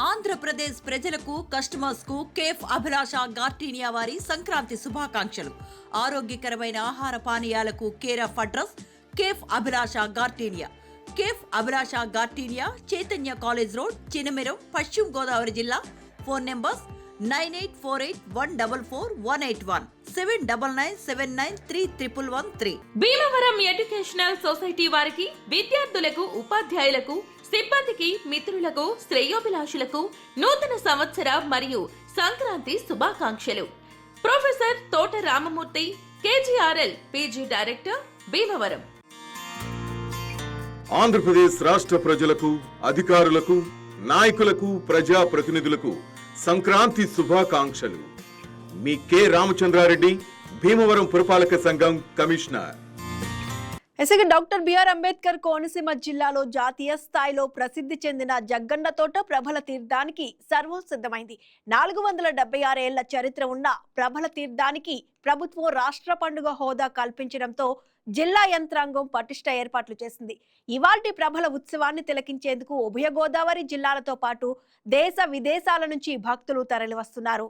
ఆంధ్రప్రదేశ్ ప్రజలకు కస్టమర్స్ కు కేఫ్ అభిలాష గార్టీనియా వారి సంక్రాంతి శుభాకాంక్షలు. ఆరోగ్యకరమైన ఆహార పానీయాలకు care of address cafe Abhilasha Gardenia. Cafe Abhilasha Gardenia, Chaitanya college road, Chinameram, పశ్చిమ గోదావరి జిల్లా. Phone numbers 9848144181 7997931113. Bhimavaram educational society వారికి విద్యార్థులకు, ఉపాధ్యాయులకు, సిబ్బందికి, మిత్రులకు, శ్రేయోభిలాషులకు నూతన సంవత్సర మరియు సంక్రాంతి శుభాకాంక్షలు. ప్రొఫెసర్ తోట Ramamurthy, KGRL PG director, Bhimavaram. Andhra Pradesh రాష్ట్ర ప్రజలకు, అధికారులకు, నాయకులకు, ప్రజా ప్రతినిధులకు సంక్రాంతి శుభాకాంక్షలు. మీ కె రామచంద్రారెడ్డి, భీమవరం పురపాలక సంఘం commissioner. Doctor B R Ambedkar Konaseema జిల్లాలో జాతీయ స్థాయిలో ప్రసిద్ధి చెందిన జగ్గన్న తోట ప్రభల తీర్థానికి సర్వం సిద్ధమైంది. 476 ఏళ్ల చరిత్ర ఉన్న ప్రభల తీర్థానికి ప్రభుత్వం రాష్ట్ర పండుగ హోదా కల్పించడంతో జిల్లా యంత్రాంగం పటిష్ట ఏర్పాట్లు చేసింది. ఇవాల్టి ప్రభల ఉత్సవాన్ని తిలకించేందుకు ఉభయ గోదావరి జిల్లాలతో పాటు దేశ విదేశాల నుంచి భక్తులు తరలివస్తున్నారు.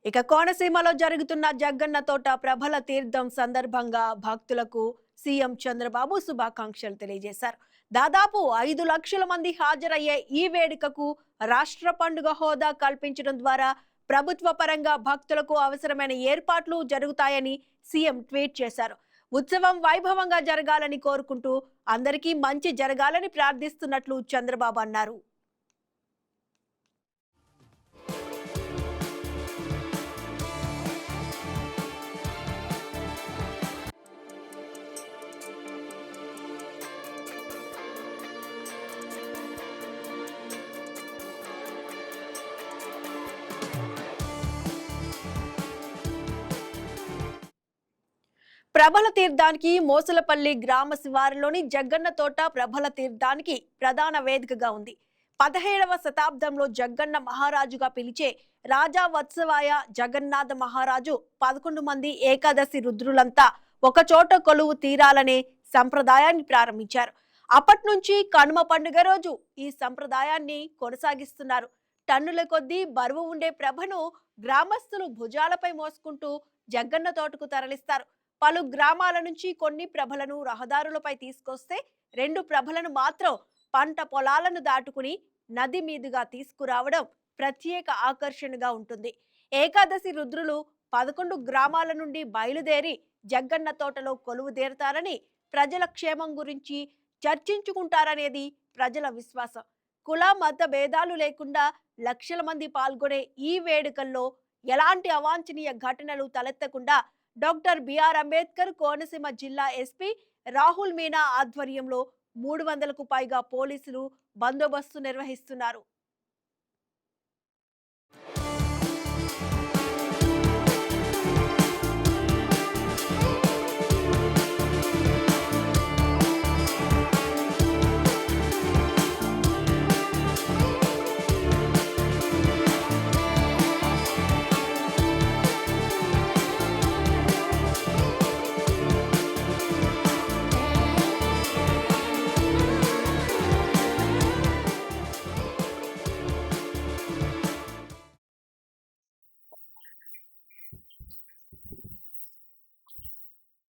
ఇక కోనసీమలో జరుగుతున్న జగ్గన్న తోట ప్రభల తీర్థం సందర్భంగా భక్తులకు సీఎం చంద్రబాబు శుభాకాంక్షలు తెలియజేశారు. దాదాపు 5 లక్షల మంది హాజరయ్యే ఈ వేడుకకు రాష్ట్ర పండుగ హోదా కల్పించడం ద్వారా ప్రభుత్వ పరంగా భక్తులకు అవసరమైన ఏర్పాట్లు జరుగుతాయని సీఎం ట్వీట్ చేశారు. ఉత్సవం వైభవంగా జరగాలని కోరుకుంటూ అందరికీ మంచి జరగాలని ప్రార్థిస్తున్నట్లు చంద్రబాబు అన్నారు. ప్రభల తీర్థానికి మోసలపల్లి గ్రామ శివారులోని జగ్గన్న తోట ప్రభల తీర్థానికి ప్రధాన వేదికగా ఉంది. 17వ శతాబ్దంలో జగ్గన్న మహారాజుగా పిలిచే రాజా వత్సవాయ జగన్నాథ మహారాజు 11 మంది ఏకాదశి రుద్రులంతా ఒకచోట కొలువు తీరాలనే సంప్రదాయాన్ని ప్రారంభించారు. అప్పటి నుంచి కనుమ పండుగ రోజు ఈ సంప్రదాయాన్ని కొనసాగిస్తున్నారు. టన్నుల కొద్దీ బరువు ఉండే ప్రభను గ్రామస్తులు భుజాలపై మోసుకుంటూ జగ్గన్న తోటకు తరలిస్తారు. పలు గ్రామాల నుంచి కొన్ని ప్రభలను రహదారులపై తీసుకొస్తే 2 ప్రభలను మాత్రం పంట పొలాలను దాటుకుని నది మీదుగా తీసుకురావడం ప్రత్యేక ఆకర్షణగా ఉంటుంది. ఏకాదశి రుద్రులు 11 గ్రామాల నుండి బయలుదేరి జగ్గన్న తోటలో కొలువుదేరతారని, ప్రజల క్షేమం గురించి చర్చించుకుంటారనేది ప్రజల విశ్వాసం. కుల మత భేదాలు లేకుండా లక్షల మంది పాల్గొనే ఈ వేడుకల్లో ఎలాంటి అవాంఛనీయ ఘటనలు తలెత్తకుండా డాక్టర్ బిఆర్ అంబేద్కర్ కోనసీమ జిల్లా ఎస్పీ రాహుల్ మీనా ఆధ్వర్యంలో 300కు పైగా పోలీసులు బందోబస్తు నిర్వహిస్తున్నారు.